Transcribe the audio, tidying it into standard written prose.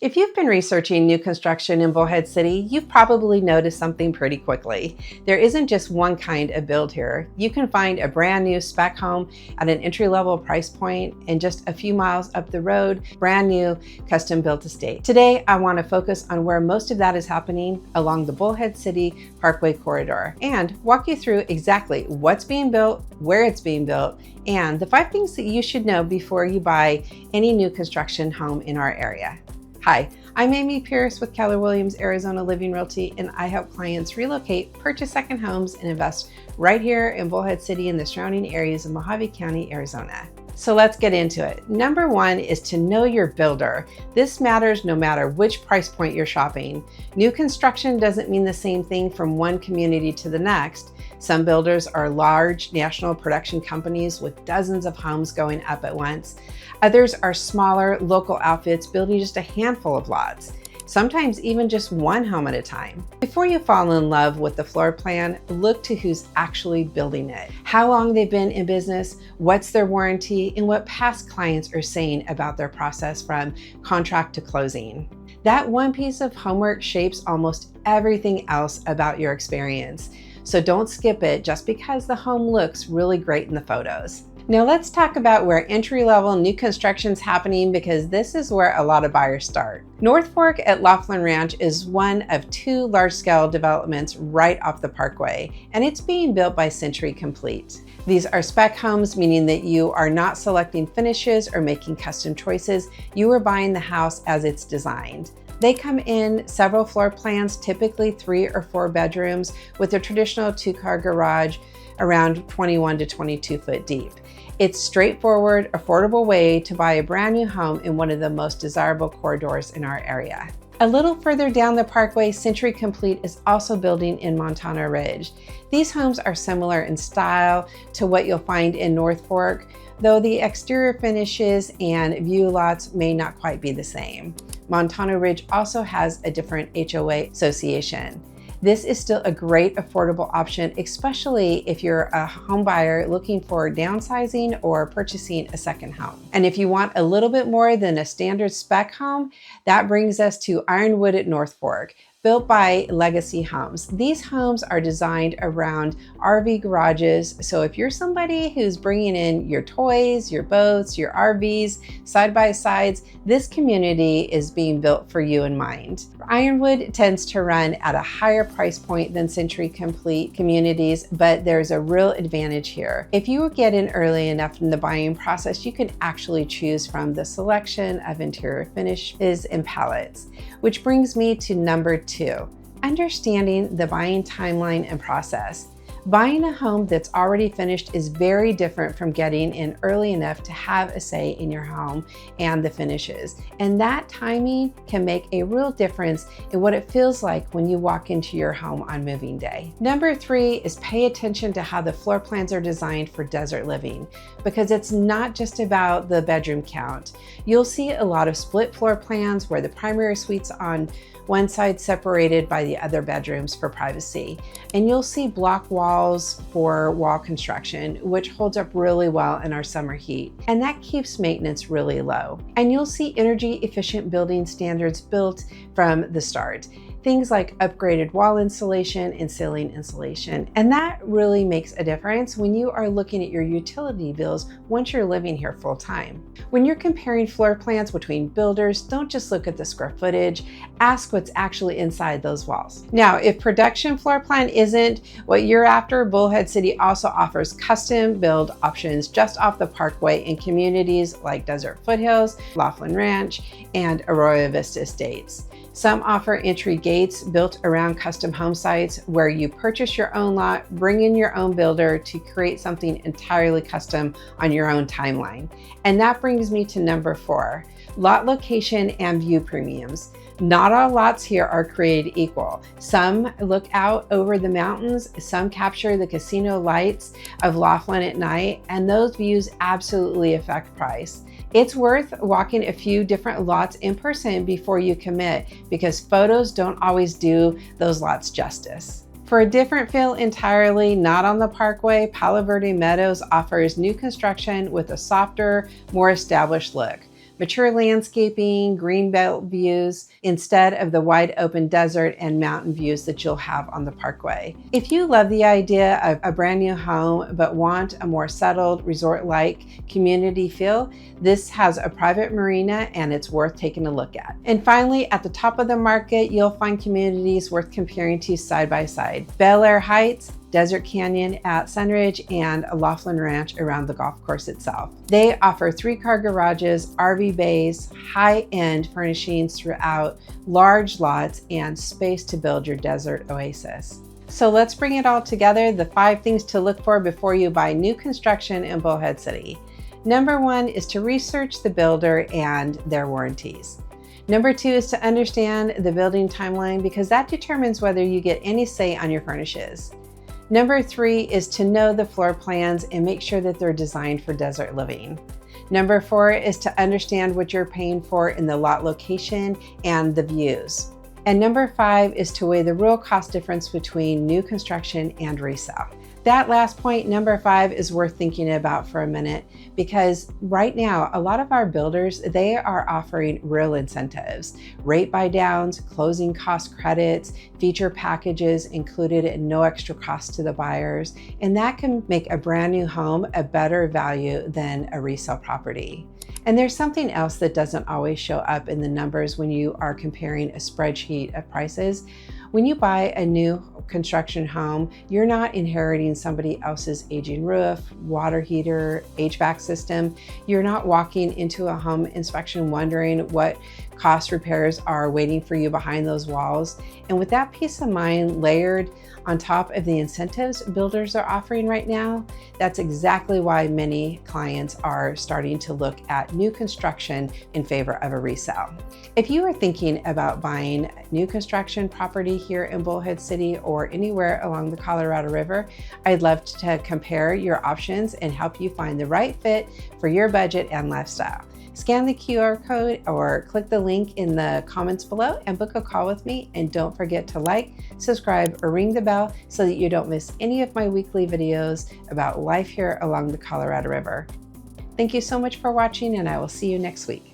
If you've been researching new construction in Bullhead City, you've probably noticed something pretty quickly. There isn't just one kind of build here. You can find a brand new spec home at an entry-level price point and just a few miles up the road, brand new custom-built estate. Today, I want to focus on where most of that is happening along the Bullhead City Parkway corridor and walk you through exactly what's being built, where it's being built, and the 5 things that you should know before you buy any new construction home in our area. Hi, I'm Amy Pierce with Keller Williams Arizona Living Realty, and I help clients relocate, purchase second homes, and invest right here in Bullhead City and the surrounding areas of Mohave County, Arizona. So let's get into it. Number 1 is to know your builder. This matters no matter which price point you're shopping. New construction doesn't mean the same thing from one community to the next. Some builders are large national production companies with dozens of homes going up at once. Others are smaller local outfits building just a handful of lots, sometimes even just one home at a time. Before you fall in love with the floor plan, look to who's actually building it, how long they've been in business, what's their warranty, and what past clients are saying about their process from contract to closing. That one piece of homework shapes almost everything else about your experience. So don't skip it just because the home looks really great in the photos. Now let's talk about where entry-level new construction is happening, because this is where a lot of buyers start. North Fork at Laughlin Ranch is one of 2 large-scale developments right off the parkway, and it's being built by Century Complete. These are spec homes, meaning that you are not selecting finishes or making custom choices. You are buying the house as it's designed. They come in several floor plans, typically 3 or 4 bedrooms, with a traditional 2-car garage around 21 to 22 foot deep. It's a straightforward, affordable way to buy a brand new home in one of the most desirable corridors in our area. A little further down the parkway, Century Complete is also building in Montano Ridge. These homes are similar in style to what you'll find in North Fork, though the exterior finishes and view lots may not quite be the same. Montano Ridge also has a different HOA association. This is still a great affordable option, especially if you're a home buyer looking for downsizing or purchasing a second home. And if you want a little bit more than a standard spec home, that brings us to Ironwood at North Fork, built by Legacy Homes. These homes are designed around RV garages. So if you're somebody who's bringing in your toys, your boats, your RVs, side-by-sides, this community is being built for you in mind. Ironwood tends to run at a higher price point than Century Complete communities, but there's a real advantage here. If you get in early enough in the buying process, you can actually choose from the selection of interior finishes and palettes, which brings me to number 2, understanding the buying timeline and process. Buying a home that's already finished is very different from getting in early enough to have a say in your home and the finishes. And that timing can make a real difference in what it feels like when you walk into your home on moving day. Number 3 is pay attention to how the floor plans are designed for desert living, because it's not just about the bedroom count. You'll see a lot of split floor plans where the primary suite's on one side separated by the other bedrooms for privacy. And you'll see block walls for wall construction, which holds up really well in our summer heat. And that keeps maintenance really low. And you'll see energy efficient building standards built from the start. Things like upgraded wall insulation and ceiling insulation. And that really makes a difference when you are looking at your utility bills once you're living here full time. When you're comparing floor plans between builders, don't just look at the square footage, ask what's actually inside those walls. Now, if production floor plan isn't what you're after, Bullhead City also offers custom build options just off the parkway in communities like Desert Foothills, Laughlin Ranch, and Arroyo Vista Estates. Some offer entry gates built around custom home sites where you purchase your own lot, bring in your own builder to create something entirely custom on your own timeline. And that brings me to number 4, lot location and view premiums. Not all lots here are created equal. Some look out over the mountains, some capture the casino lights of Laughlin at night, and those views absolutely affect price. It's worth walking a few different lots in person before you commit, because photos don't always do those lots justice. For a different feel entirely, not on the parkway, Palo Verde Meadows offers new construction with a softer, more established look. mature landscaping, greenbelt views, instead of the wide open desert and mountain views that you'll have on the parkway. If you love the idea of a brand new home but want a more settled, resort-like community feel, this has a private marina and it's worth taking a look at. And finally, at the top of the market, you'll find communities worth comparing to side by side. Belle Heights, Desert Canyon at Sunridge, and a Laughlin Ranch around the golf course itself. They offer 3-car garages, RV bays, high-end furnishings throughout, large lots, and space to build your desert oasis. So let's bring it all together, the 5 things to look for before you buy new construction in Bullhead City. Number 1 is to research the builder and their warranties. Number 2 is to understand the building timeline, because that determines whether you get any say on your furnishes. Number 3 is to know the floor plans and make sure that they're designed for desert living. Number 4 is to understand what you're paying for in the lot location and the views. And number 5 is to weigh the real cost difference between new construction and resale. That last point, number 5, is worth thinking about for a minute, because right now, a lot of our builders, they are offering real incentives, rate buy downs, closing cost credits, feature packages included at no extra cost to the buyers, and that can make a brand new home a better value than a resale property. And there's something else that doesn't always show up in the numbers when you are comparing a spreadsheet of prices. When you buy a new construction home, you're not inheriting somebody else's aging roof, water heater, HVAC system. You're not walking into a home inspection wondering what cost repairs are waiting for you behind those walls. And with that peace of mind layered on top of the incentives builders are offering right now, that's exactly why many clients are starting to look at new construction in favor of a resale. If you are thinking about buying new construction property here in Bullhead City or anywhere along the Colorado River, I'd love to compare your options and help you find the right fit for your budget and lifestyle. Scan the QR code or click the link in the comments below and book a call with me. And don't forget to like, subscribe, or ring the bell so that you don't miss any of my weekly videos about life here along the Colorado River. Thank you so much for watching, and I will see you next week.